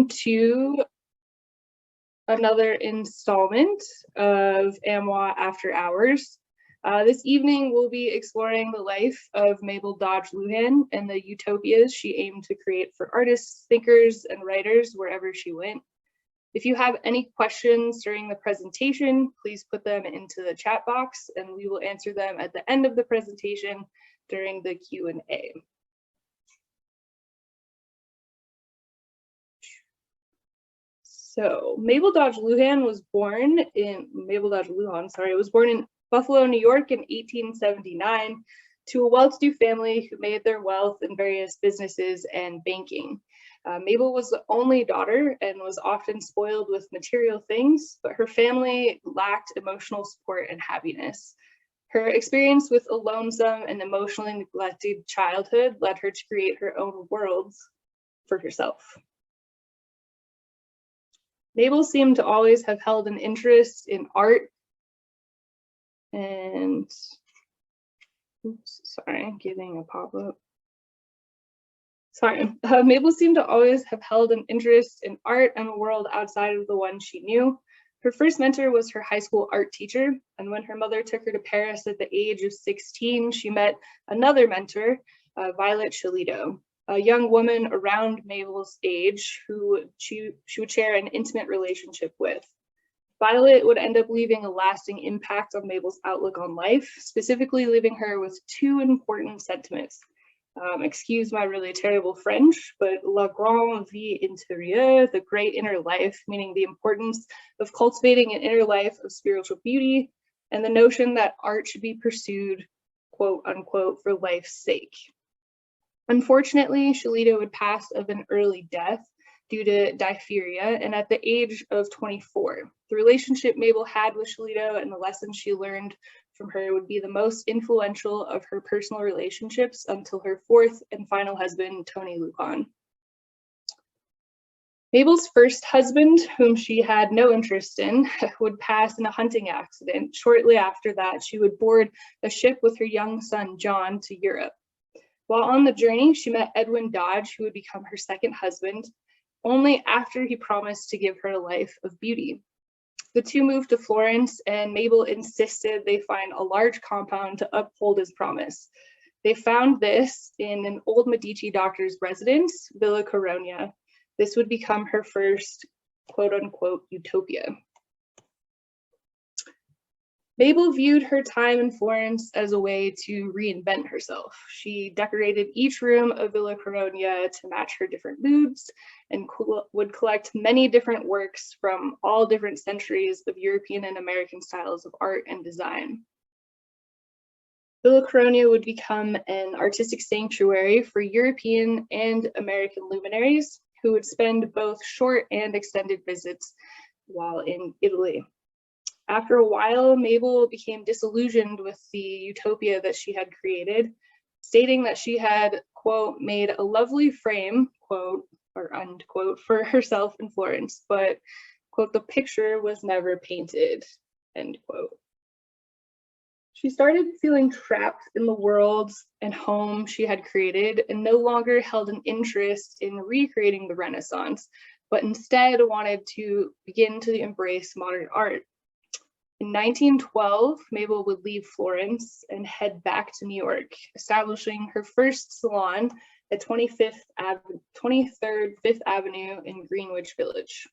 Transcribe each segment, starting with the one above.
to another installment of AMWA After Hours. This evening, we'll be exploring the life of Mabel Dodge Luhan and the utopias she aimed to create for artists, thinkers, and writers wherever she went. If you have any questions during the presentation, please put them into the chat box and we will answer them at the end of the presentation during the Q&A. So Mabel Dodge Luhan was born in Buffalo, New York in 1879 to a well-to-do family who made their wealth in various businesses and banking. Mabel was the only daughter and was often spoiled with material things, but her family lacked emotional support and happiness. Her experience with a lonesome and emotionally neglected childhood led her to create her own worlds for herself. Mabel seemed to always have held an interest in art and, getting a pop-up. Mabel seemed to always have held an interest in art and the world outside of the one she knew. Her first mentor was her high school art teacher, and when her mother took her to Paris at the age of 16, she met another mentor, Violet Chilito, a young woman around Mabel's age who she would share an intimate relationship with. Violet would end up leaving a lasting impact on Mabel's outlook on life, specifically leaving her with two important sentiments. Excuse my really terrible French, but la grande vie intérieure, the great inner life, meaning the importance of cultivating an inner life of spiritual beauty, and the notion that art should be pursued, quote unquote, for life's sake. Unfortunately, Chilito would pass of an early death due to diphtheria, and at the age of 24. The relationship Mabel had with Chilito and the lessons she learned from her would be the most influential of her personal relationships until her fourth and final husband, Tony Luhan. Mabel's first husband, whom she had no interest in, would pass in a hunting accident. Shortly after that, she would board a ship with her young son, John, to Europe. While on the journey, she met Edwin Dodge, who would become her second husband, only after he promised to give her a life of beauty. The two moved to Florence, and Mabel insisted they find a large compound to uphold his promise. They found this in an old Medici doctor's residence, Villa Coronia. This would become her first quote-unquote utopia. Mabel viewed her time in Florence as a way to reinvent herself. She decorated each room of Villa Coronia to match her different moods and would collect many different works from all different centuries of European and American styles of art and design. Villa Coronia would become an artistic sanctuary for European and American luminaries who would spend both short and extended visits while in Italy. After a while, Mabel became disillusioned with the utopia that she had created, stating that she had, quote, made a lovely frame, quote, or unquote, for herself in Florence, but, quote, the picture was never painted, end quote. She started feeling trapped in the world and home she had created and no longer held an interest in recreating the Renaissance, but instead wanted to begin to embrace modern art. In 1912, Mabel would leave Florence and head back to New York, establishing her first salon at 23rd Fifth Avenue in Greenwich Village.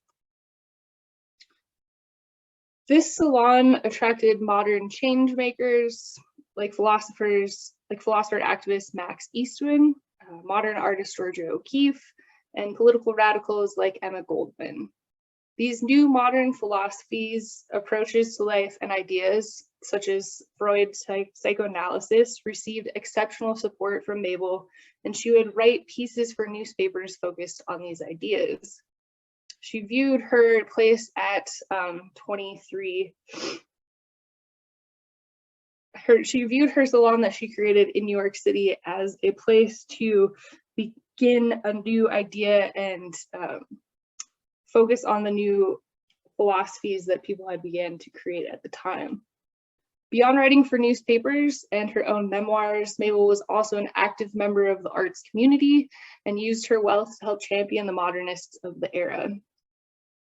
This salon attracted modern change makers like philosopher activist Max Eastman, modern artist Georgia O'Keeffe, and political radicals like Emma Goldman. These new modern philosophies, approaches to life, and ideas, such as Freud's psychoanalysis, received exceptional support from Mabel, and she would write pieces for newspapers focused on these ideas. She viewed her place at she viewed her salon that she created in New York City as a place to begin a new idea and focus on the new philosophies that people had began to create at the time. Beyond writing for newspapers and her own memoirs, Mabel was also an active member of the arts community and used her wealth to help champion the modernists of the era.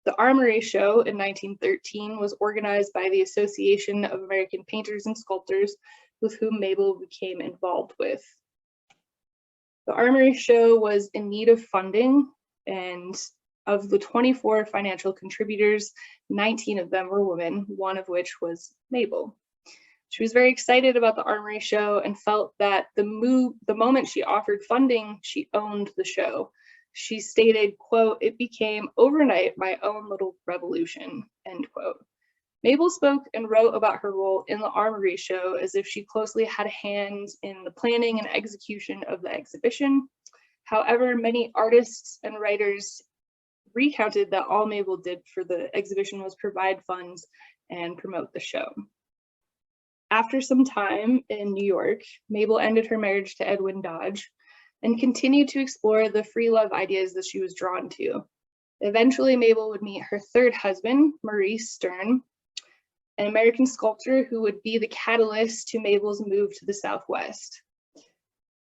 The Armory Show in 1913 was organized by the Association of American Painters and Sculptors, with whom Mabel became involved with. The Armory Show was in need of funding, and of the 24 financial contributors, 19 of them were women, one of which was Mabel. She was very excited about the Armory Show and felt that the moment she offered funding, she owned the show. She stated, quote, "It became overnight my own little revolution," end quote. Mabel spoke and wrote about her role in the Armory Show as if she closely had a hand in the planning and execution of the exhibition. However, many artists and writers recounted that all Mabel did for the exhibition was provide funds and promote the show. After some time in New York, Mabel ended her marriage to Edwin Dodge and continued to explore the free love ideas that she was drawn to. Eventually, Mabel would meet her third husband, Maurice Stern, an American sculptor who would be the catalyst to Mabel's move to the Southwest.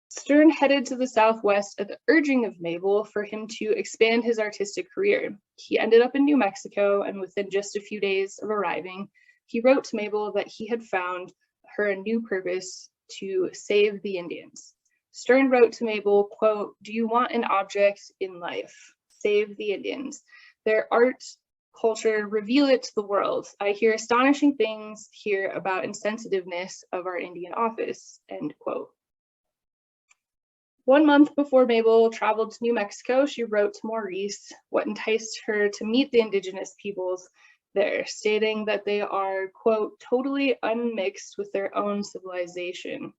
Stern headed to the Southwest at the urging of Mabel for him to expand his artistic career. He ended up in New Mexico, and within just a few days of arriving, he wrote to Mabel that he had found her a new purpose: to save the Indians. Stern wrote to Mabel, quote, "Do you want an object in life? Save the Indians. Their art, culture, reveal it to the world. I hear astonishing things here about insensitiveness of our Indian office," end quote. 1 month before Mabel traveled to New Mexico, she wrote to Maurice what enticed her to meet the indigenous peoples there, stating that they are, quote, totally unmixed with our known civilization.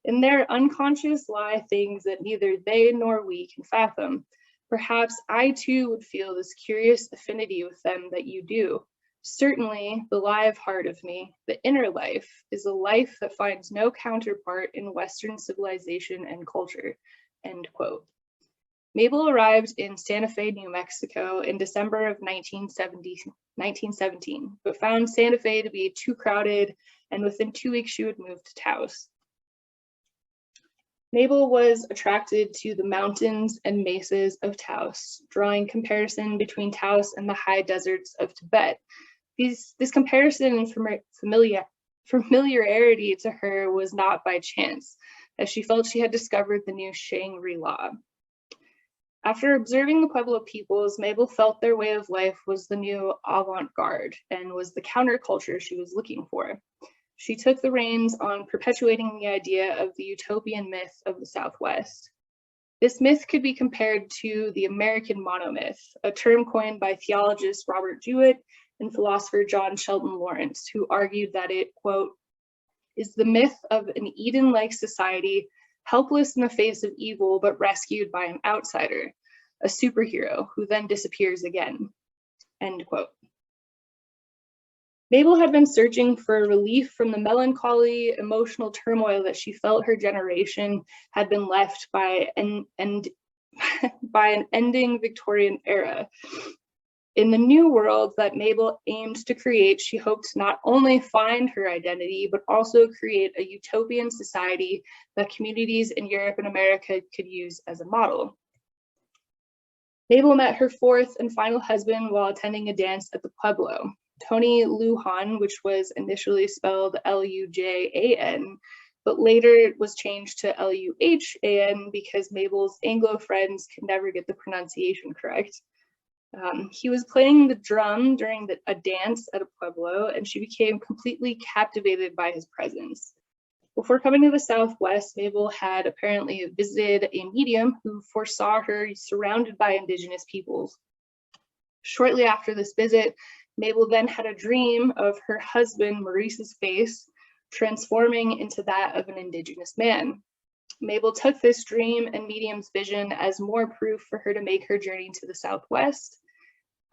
In their unconscious lie things that neither they nor we can fathom. Perhaps I too would feel this curious affinity with them that you do. Certainly, the live heart of me, the inner life, is a life that finds no counterpart in Western civilization and culture, end quote. Mabel arrived in Santa Fe, New Mexico in December of 1917, but found Santa Fe to be too crowded, and within 2 weeks she would move to Taos. Mabel was attracted to the mountains and mesas of Taos, drawing comparison between Taos and the high deserts of Tibet. This comparison and familiarity to her was not by chance, as she felt she had discovered the new Shangri-La. After observing the Pueblo peoples, Mabel felt their way of life was the new avant-garde and was the counterculture she was looking for. She took the reins on perpetuating the idea of the utopian myth of the Southwest. This myth could be compared to the American monomyth, a term coined by theologist Robert Jewett and philosopher John Shelton Lawrence, who argued that it, quote, is the myth of an Eden-like society, helpless in the face of evil, but rescued by an outsider, a superhero who then disappears again, end quote. Mabel had been searching for relief from the melancholy, emotional turmoil that she felt her generation had been left by an ending Victorian era. In the new world that Mabel aimed to create, she hoped to not only find her identity, but also create a utopian society that communities in Europe and America could use as a model. Mabel met her fourth and final husband while attending a dance at the Pueblo. Tony Luhan, which was initially spelled Lujan, but later was changed to Luhan because Mabel's Anglo friends could never get the pronunciation correct. He was playing the drum during a dance at a Pueblo, and she became completely captivated by his presence. Before coming to the Southwest, Mabel had apparently visited a medium who foresaw her surrounded by indigenous peoples. Shortly after this visit, Mabel then had a dream of her husband, Maurice's face, transforming into that of an indigenous man. Mabel took this dream and medium's vision as more proof for her to make her journey to the Southwest.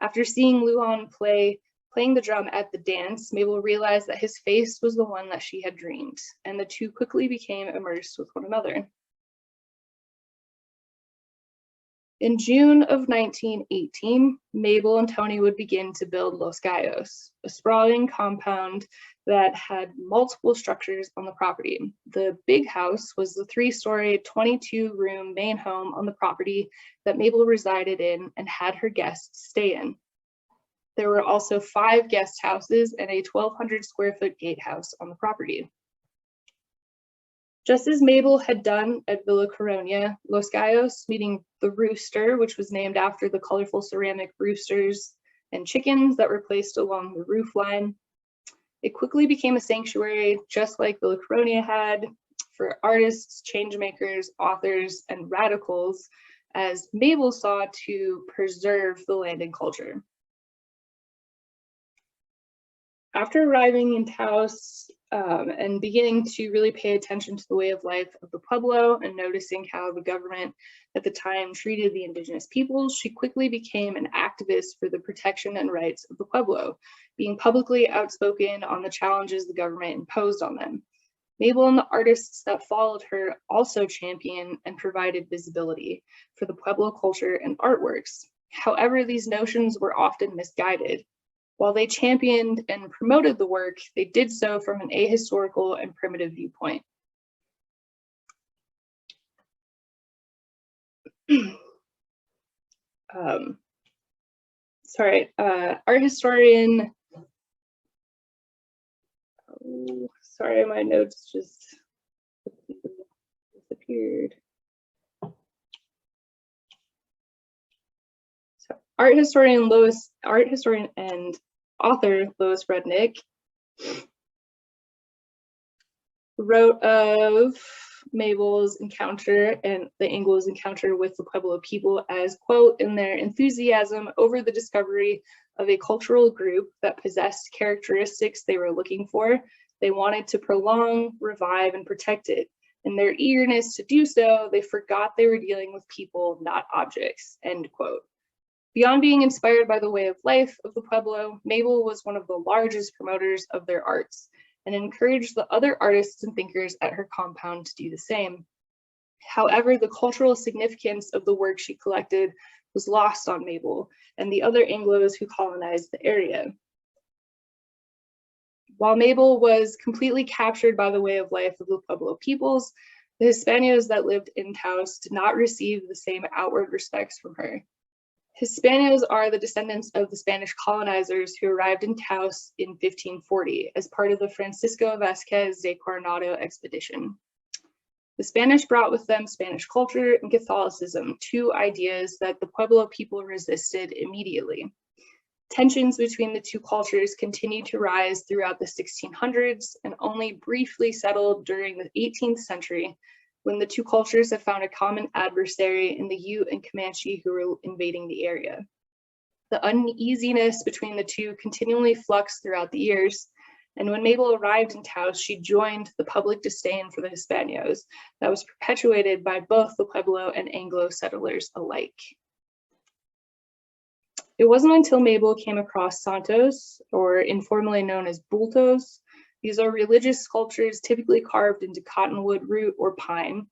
After seeing Luhan playing the drum at the dance, Mabel realized that his face was the one that she had dreamed, and the two quickly became immersed with one another. In June of 1918, Mabel and Tony would begin to build Los Gallos, a sprawling compound that had multiple structures on the property. The big house was the 3-story, 22-room main home on the property that Mabel resided in and had her guests stay in. There were also 5 guest houses and a 1,200 square foot gatehouse on the property. Just as Mabel had done at Villa Coronia, Los Gallos, meaning the rooster, which was named after the colorful ceramic roosters and chickens that were placed along the roof line. It quickly became a sanctuary, just like Villa Coronia had, for artists, changemakers, authors, and radicals, as Mabel sought to preserve the land and culture. After arriving in Taos and beginning to really pay attention to the way of life of the Pueblo and noticing how the government at the time treated the indigenous peoples, she quickly became an activist for the protection and rights of the Pueblo, being publicly outspoken on the challenges the government imposed on them. Mabel and the artists that followed her also championed and provided visibility for the Pueblo culture and artworks. However, these notions were often misguided. While they championed and promoted the work, they did so from an ahistorical and primitive viewpoint. Art historian, sorry, my notes just disappeared. So, art historian and author Lois Rudnick wrote of Mabel's encounter and the Anglos' encounter with the Pueblo people as, quote, in their enthusiasm over the discovery of a cultural group that possessed characteristics they were looking for, they wanted to prolong, revive, and protect it. In their eagerness to do so, they forgot they were dealing with people, not objects, end quote. Beyond being inspired by the way of life of the Pueblo, Mabel was one of the largest promoters of their arts and encouraged the other artists and thinkers at her compound to do the same. However, the cultural significance of the work she collected was lost on Mabel and the other Anglos who colonized the area. While Mabel was completely captured by the way of life of the Pueblo peoples, the Hispanos that lived in Taos did not receive the same outward respects from her. Hispanos are the descendants of the Spanish colonizers who arrived in Taos in 1540 as part of the Francisco Vázquez de Coronado expedition. The Spanish brought with them Spanish culture and Catholicism, 2 ideas that the Pueblo people resisted immediately. Tensions between the 2 cultures continued to rise throughout the 1600s and only briefly settled during the 18th century when the 2 cultures had found a common adversary in the Ute and Comanche who were invading the area. The uneasiness between the 2 continually fluxed throughout the years, and when Mabel arrived in Taos, she joined the public disdain for the Hispanos that was perpetuated by both the Pueblo and Anglo settlers alike. It wasn't until Mabel came across santos, or informally known as bultos. These are religious sculptures typically carved into cottonwood root or pine.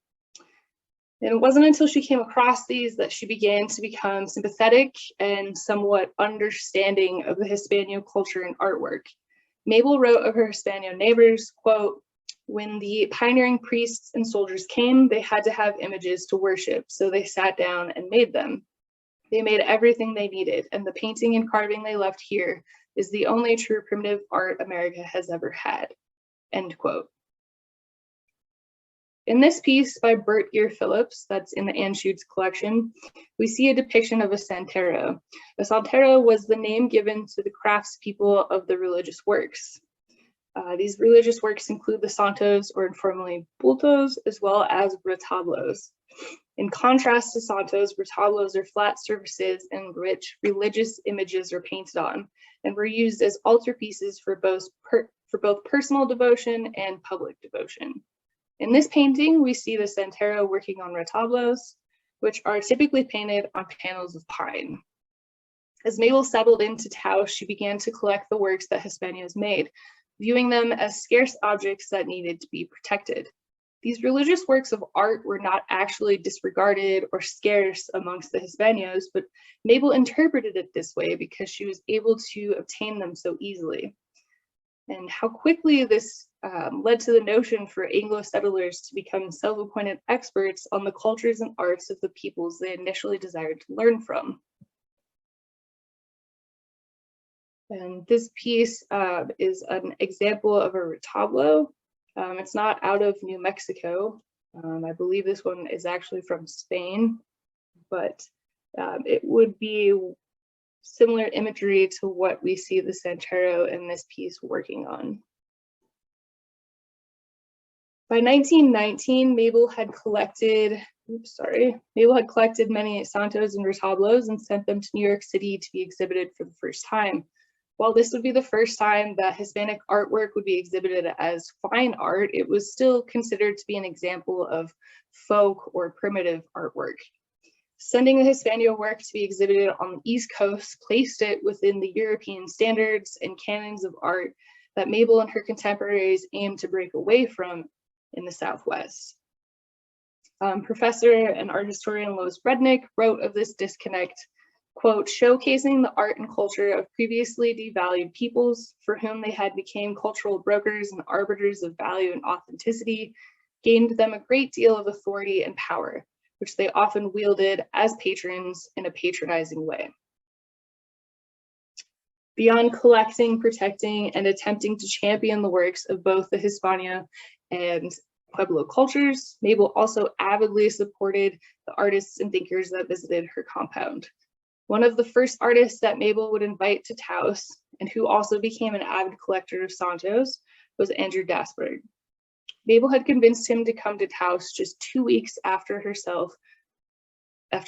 And it wasn't until she came across these that she began to become sympathetic and somewhat understanding of the Hispano culture and artwork. Mabel wrote of her Hispano neighbors, quote, when the pioneering priests and soldiers came, they had to have images to worship, so they sat down and made them. They made everything they needed, and the painting and carving they left here is the only true primitive art America has ever had, end quote. In this piece by Bert Ear Phillips, that's in the Anschutz collection, we see a depiction of a santero. A santero was the name given to the craftspeople of the religious works. These religious works include the santos, or informally bultos, as well as retablos. In contrast to santos, retablos are flat surfaces in which religious images are painted on, and were used as altarpieces for both personal devotion and public devotion. In this painting, we see the santero working on retablos, which are typically painted on panels of pine. As Mabel settled into Taos, she began to collect the works that Hispanos made, viewing them as scarce objects that needed to be protected. These religious works of art were not actually disregarded or scarce amongst the Hispanos, but Mabel interpreted it this way because she was able to obtain them so easily. And how quickly this led to the notion for Anglo settlers to become self-appointed experts on the cultures and arts of the peoples they initially desired to learn from. And this piece is an example of a retablo. It's not out of New Mexico. I believe this one is actually from Spain, but it would be similar imagery to what we see the Santero in this piece working on. By 1919, Mabel had collected many santos and retablos and sent them to New York City to be exhibited for the first time. While this would be the first time that Hispanic artwork would be exhibited as fine art, it was still considered to be an example of folk or primitive artwork. Sending the Hispanio work to be exhibited on the East Coast placed it within the European standards and canons of art that Mabel and her contemporaries aimed to break away from in the Southwest. Professor and art historian Lois Rednick wrote of this disconnect, quote, showcasing the art and culture of previously devalued peoples for whom they had become cultural brokers and arbiters of value and authenticity, gained them a great deal of authority and power, which they often wielded as patrons in a patronizing way. Beyond collecting, protecting, and attempting to champion the works of both the Hispania and Pueblo cultures, Mabel also avidly supported the artists and thinkers that visited her compound. One of the first artists that Mabel would invite to Taos, and who also became an avid collector of santos, was Andrew Dasburg. Mabel had convinced him to come to Taos just 2 weeks after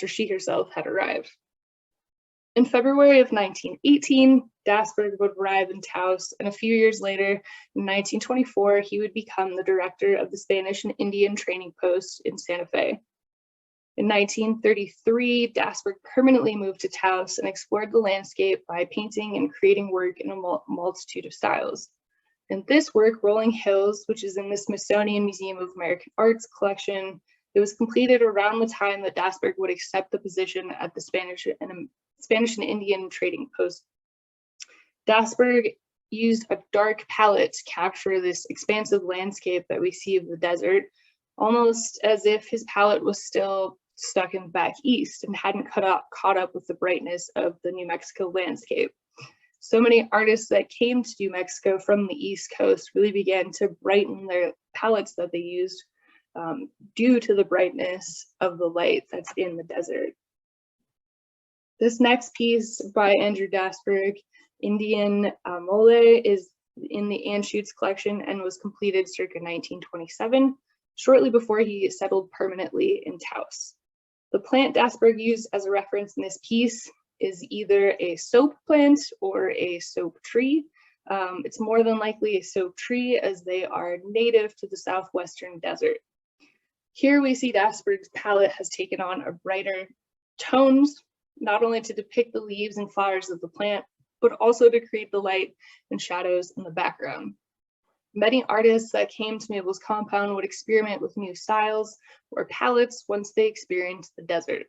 she herself had arrived. In February of 1918, Dasburg would arrive in Taos, and a few years later, in 1924, he would become the director of the Spanish and Indian training post in Santa Fe. In 1933, Dasburg permanently moved to Taos and explored the landscape by painting and creating work in a multitude of styles. And this work, Rolling Hills, which is in the Smithsonian Museum of American Arts collection, it was completed around the time that Dasburg would accept the position at the Spanish and Indian trading post. Dasburg used a dark palette to capture this expansive landscape that we see of the desert, almost as if his palette was still stuck in back east and hadn't caught up with the brightness of the New Mexico landscape. So many artists that came to New Mexico from the East Coast really began to brighten their palettes that they used due to the brightness of the light that's in the desert. This next piece by Andrew Dasburg, Indian Mole, is in the Anschutz collection and was completed circa 1927, shortly before he settled permanently in Taos. The plant Dasburg used as a reference in this piece is either a soap plant or a soap tree. It's more than likely a soap tree, as they are native to the southwestern desert. Here we see Dasburg's palette has taken on a brighter tones, not only to depict the leaves and flowers of the plant, but also to create the light and shadows in the background. Many artists that came to Mabel's compound would experiment with new styles or palettes once they experienced the desert.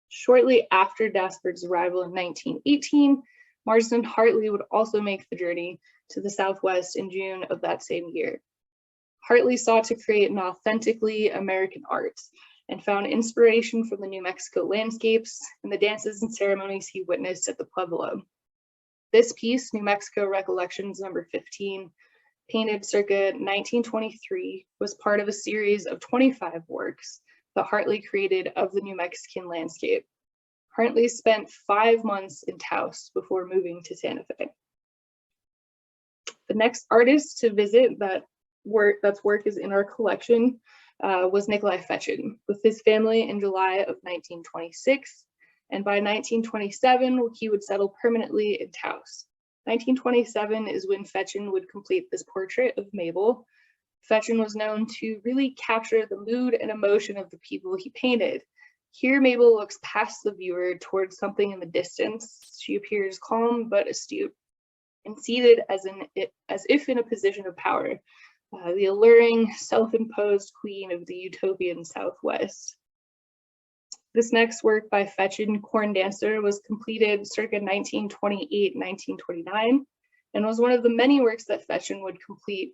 Shortly after Dasburg's arrival in 1918, Marsden Hartley would also make the journey to the Southwest in June of that same year. Hartley sought to create an authentically American art and found inspiration from the New Mexico landscapes and the dances and ceremonies he witnessed at the Pueblo. This piece, New Mexico Recollections number 15, painted circa 1923, was part of a series of 25 works that Hartley created of the New Mexican landscape. Hartley spent 5 months in Taos before moving to Santa Fe. The next artist to visit that's work is in our collection was Nikolai Fechin with his family in July of 1926. And by 1927, he would settle permanently in Taos. 1927 is when Fechin would complete this portrait of Mabel. Fechin was known to really capture the mood and emotion of the people he painted. Here, Mabel looks past the viewer towards something in the distance. She appears calm but astute and seated as if in a position of power, the alluring, self-imposed queen of the utopian Southwest. This next work by Fechin, Corn Dancer, was completed circa 1928-1929, and was one of the many works that Fechin would complete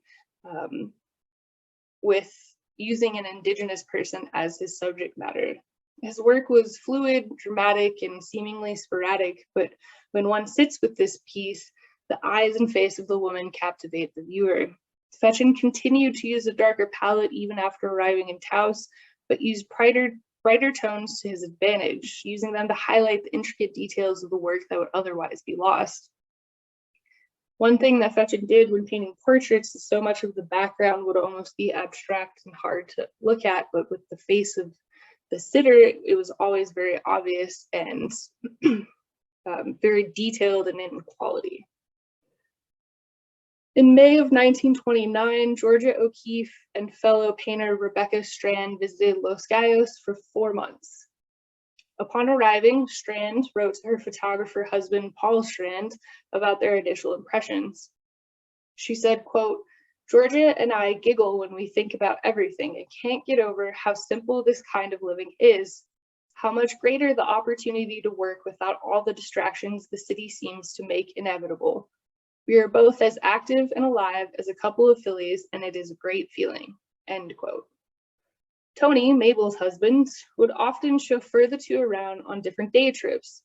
with using an indigenous person as his subject matter. His work was fluid, dramatic, and seemingly sporadic, but when one sits with this piece, the eyes and face of the woman captivate the viewer. Fechin continued to use a darker palette even after arriving in Taos, but used brighter tones to his advantage, using them to highlight the intricate details of the work that would otherwise be lost. One thing that Fechin did when painting portraits is so much of the background would almost be abstract and hard to look at, but with the face of the sitter, it was always very obvious and very detailed and in quality. In May of 1929, Georgia O'Keeffe and fellow painter Rebecca Strand visited Los Gallos for 4 months. Upon arriving, Strand wrote to her photographer husband, Paul Strand, about their initial impressions. She said, quote, "Georgia and I giggle when we think about everything and can't get over how simple this kind of living is, how much greater the opportunity to work without all the distractions the city seems to make inevitable. We are both as active and alive as a couple of fillies, and it is a great feeling," end quote. Tony, Mabel's husband, would often chauffeur the two around on different day trips,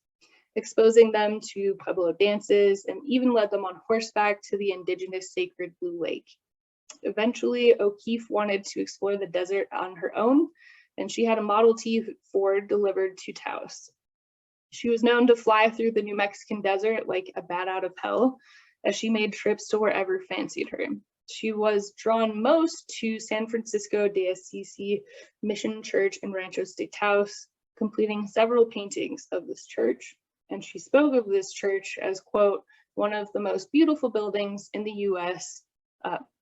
exposing them to Pueblo dances, and even led them on horseback to the indigenous sacred Blue Lake. Eventually, O'Keeffe wanted to explore the desert on her own, and she had a Model T Ford delivered to Taos. She was known to fly through the New Mexican desert like a bat out of hell, as she made trips to wherever fancied her. She was drawn most to San Francisco de Assisi Mission Church in Ranchos de Taos, completing several paintings of this church. And she spoke of this church as, quote, one of the most beautiful buildings in the U.S.,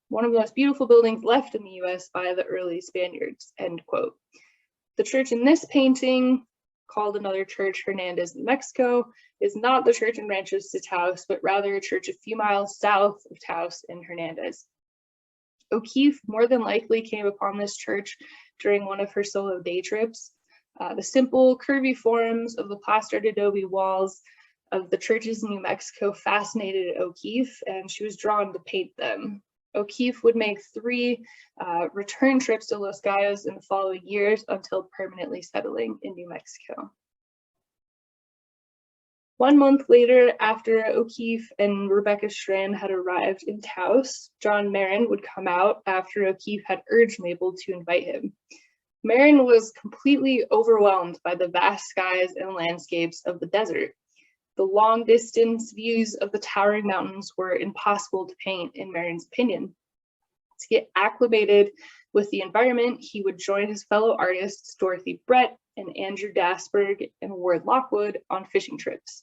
one of the most beautiful buildings left in the U.S. by the early Spaniards, end quote. The church in this painting, called another church, Hernandez, New Mexico, is not the church in Ranchos de Taos, but rather a church a few miles south of Taos in Hernandez. O'Keeffe more than likely came upon this church during one of her solo day trips. The simple, curvy forms of the plastered adobe walls of the churches in New Mexico fascinated O'Keeffe, and she was drawn to paint them. O'Keeffe would make 3 return trips to Los Gallos in the following years until permanently settling in New Mexico. 1 month later, after O'Keeffe and Rebecca Strand had arrived in Taos, John Marin would come out after O'Keeffe had urged Mabel to invite him. Marin was completely overwhelmed by the vast skies and landscapes of the desert. The long distance views of the towering mountains were impossible to paint, in Marin's opinion. To get acclimated with the environment, he would join his fellow artists, Dorothy Brett and Andrew Dasberg and Ward Lockwood, on fishing trips.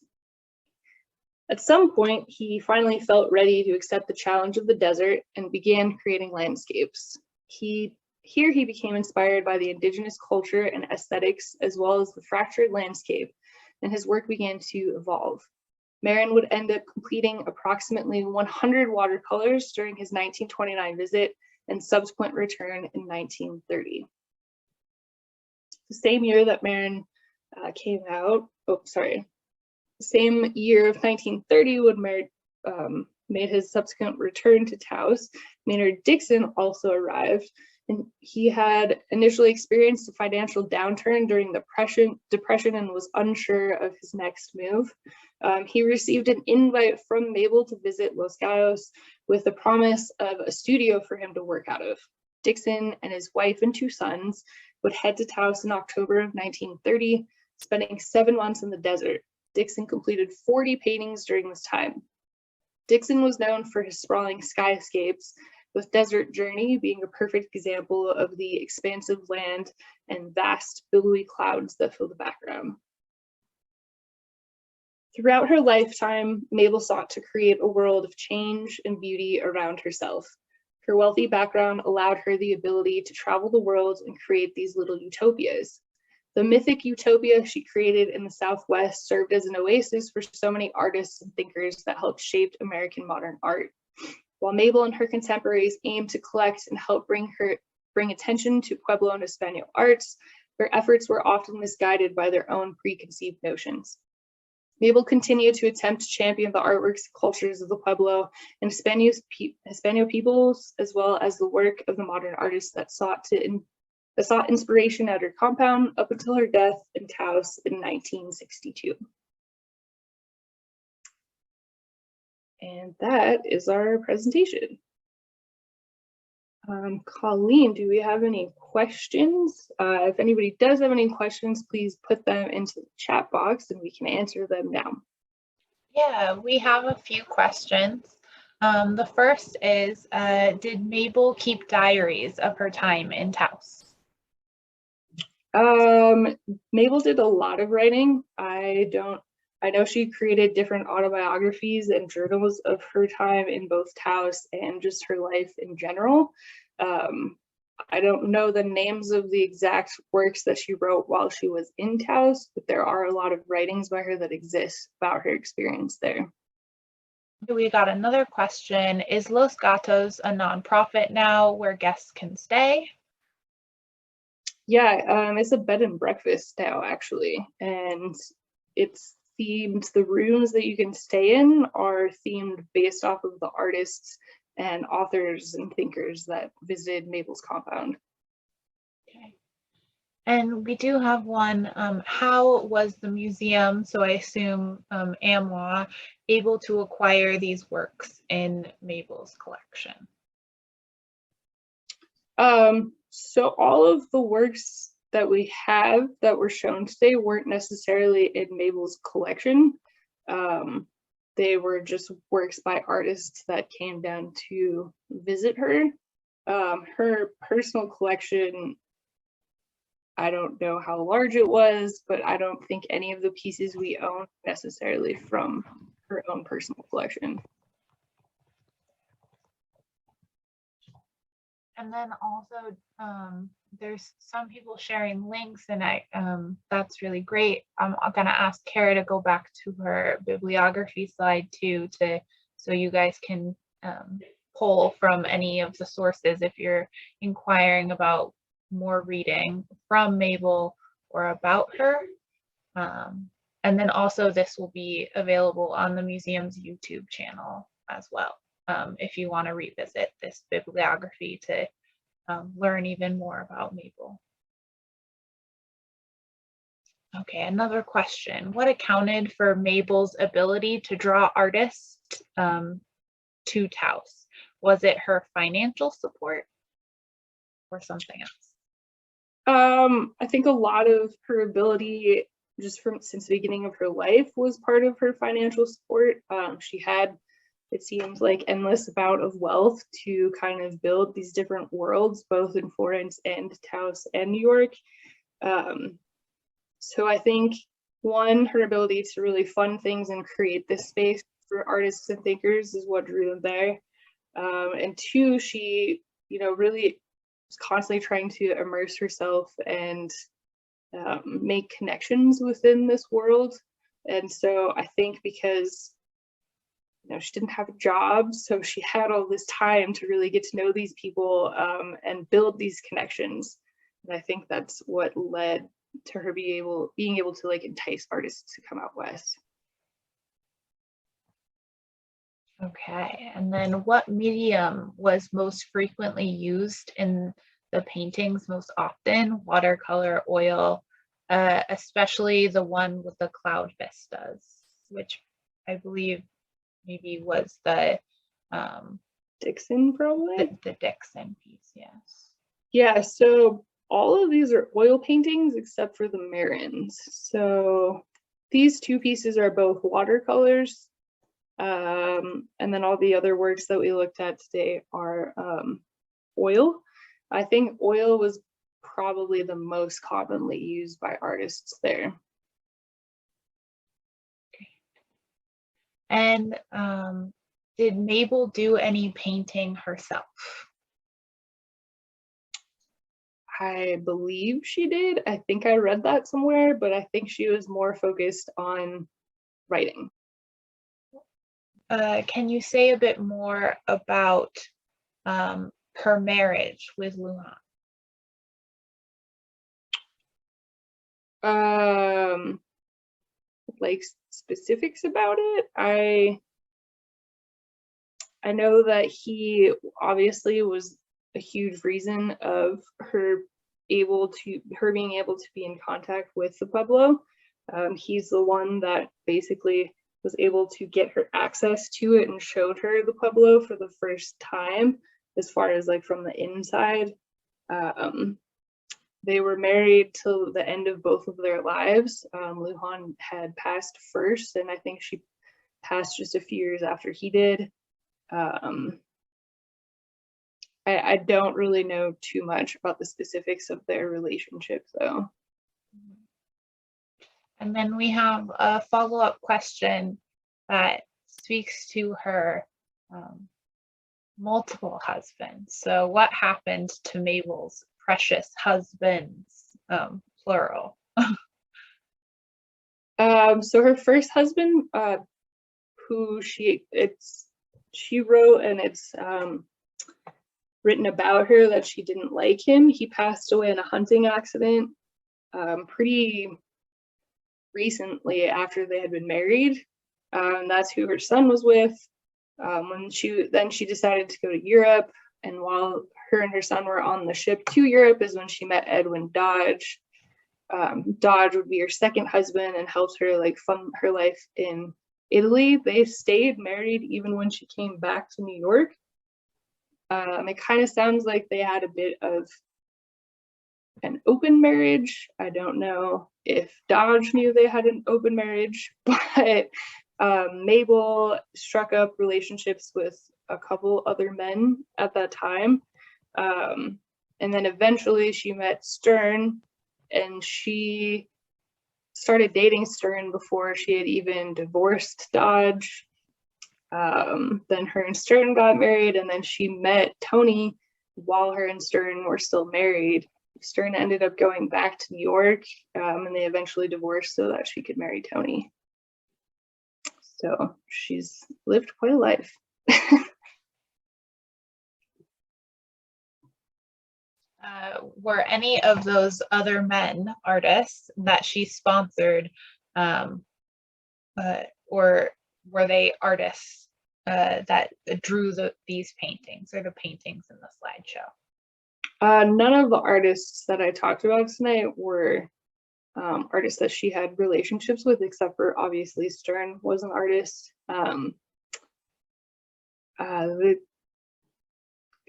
At some point, he finally felt ready to accept the challenge of the desert and began creating landscapes. Here he became inspired by the indigenous culture and aesthetics, as well as the fractured landscape, and his work began to evolve. Marin would end up completing approximately 100 watercolors during his 1929 visit and subsequent return in 1930. The same year that Marin the same year of 1930 when Marin made his subsequent return to Taos, Maynard Dixon also arrived, and he had initially experienced a financial downturn during the depression and was unsure of his next move. He received an invite from Mabel to visit Los Gallos with the promise of a studio for him to work out of. Dixon and his wife and 2 sons would head to Taos in October of 1930, spending 7 months in the desert. Dixon completed 40 paintings during this time. Dixon was known for his sprawling skyscapes, with Desert Journey being a perfect example of the expansive land and vast billowy clouds that fill the background. Throughout her lifetime, Mabel sought to create a world of change and beauty around herself. Her wealthy background allowed her the ability to travel the world and create these little utopias. The mythic utopia she created in the Southwest served as an oasis for so many artists and thinkers that helped shape American modern art. While Mabel and her contemporaries aimed to collect and help bring attention to Pueblo and Hispano arts, their efforts were often misguided by their own preconceived notions. Mabel continued to attempt to champion the artworks and cultures of the Pueblo and Hispano peoples, as well as the work of the modern artists that sought inspiration at her compound up until her death in Taos in 1962. And that is our presentation. Colleen, do we have any questions? If anybody does have any questions, please put them into the chat box and we can answer them now. Yeah, we have a few questions. The first is, did Mabel keep diaries of her time in Taos? Mabel did a lot of writing. I know she created different autobiographies and journals of her time in both Taos and just her life in general. I don't know the names of the exact works that she wrote while she was in Taos, but there are a lot of writings by her that exist about her experience there. We got another question. Is Los Gatos a nonprofit now where guests can stay? Yeah, it's a bed and breakfast now, actually, and it's themed. The rooms that you can stay in are themed based off of the artists and authors and thinkers that visited Mabel's compound. Okay. And we do have one. How was the museum, so I assume AMWA, able to acquire these works in Mabel's collection? So all of the works that we have that were shown today weren't necessarily in Mabel's collection. They were just works by artists that came down to visit her. Her personal collection, I don't know how large it was, but I don't think any of the pieces we own necessarily from her own personal collection. And then also, there's some people sharing links, and that's really great. I'm gonna ask Kara to go back to her bibliography slide too, so you guys can pull from any of the sources if you're inquiring about more reading from Mabel or about her. And then also this will be available on the museum's YouTube channel as well. If you want to revisit this bibliography to learn even more about Mabel. Okay, another question. What accounted for Mabel's ability to draw artists to Taos? Was it her financial support or something else? I think a lot of her ability just since the beginning of her life was part of her financial support. She had, it seems like, endless amount of wealth to kind of build these different worlds, both in Florence and Taos and New York. So I think, one, her ability to really fund things and create this space for artists and thinkers is what drew them there. And two, she, really was constantly trying to immerse herself and make connections within this world. And so I think because she didn't have a job, so she had all this time to really get to know these people and build these connections. And I think that's what led to her being able to entice artists to come out west. Okay, and then what medium was most frequently used in the paintings most often? Watercolor, oil, especially the one with the cloud vistas, which I believe maybe was the Dixon, probably? The Dixon piece, yes. Yeah, so all of these are oil paintings except for the Marins. So these two pieces are both watercolors. And then all the other works that we looked at today are oil. I think oil was probably the most commonly used by artists there. Okay. And did Mabel do any painting herself? I believe she did. I think I read that somewhere, but I think she was more focused on writing. can you say a bit more about her marriage with Luhan? Like specifics about it, I know that he obviously was a huge reason of her being able to be in contact with the Pueblo. He's the one that basically was able to get her access to it and showed her the Pueblo for the first time, as far as like from the inside. They were married till the end of both of their lives. Luhan had passed first, and I think she passed just a few years after he did. I don't really know too much about the specifics of their relationship, though. And then we have a follow-up question that speaks to her multiple husbands. So what happened to Mabel's precious husbands, plural? So her first husband, who she wrote, and it's written about her that she didn't like him. He passed away in a hunting accident pretty recently after they had been married. That's who her son was with. When she decided to go to Europe, and while her and her son were on the ship to Europe is when she met Edwin Dodge. Dodge would be her second husband and helped her like fund her life in Italy. They stayed married even when she came back to New York. It kind of sounds like they had a bit of an open marriage. I don't know if Dodge knew they had an open marriage, but Mabel struck up relationships with a couple other men at that time. And then eventually she met Stern, and she started dating Stern before she had even divorced Dodge. Then her and Stern got married, and then she met Tony while her and Stern were still married. Stern ended up going back to New York, and they eventually divorced so that she could marry Tony. So she's lived quite a life. Were any of those other men artists that she sponsored, or were they artists that drew these paintings, or the paintings in the slideshow? None of the artists that I talked about tonight were artists that she had relationships with, except for obviously Stern was an artist. The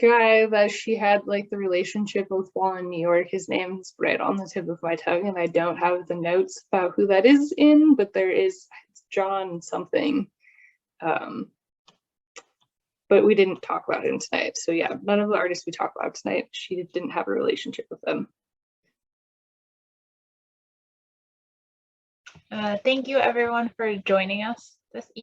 guy that she had like the relationship with while in New York, his name's right on the tip of my tongue, and I don't have the notes about who that is in, but there is John something. But we didn't talk about him tonight. So yeah, none of the artists we talked about tonight, she didn't have a relationship with them. Thank you everyone for joining us this evening.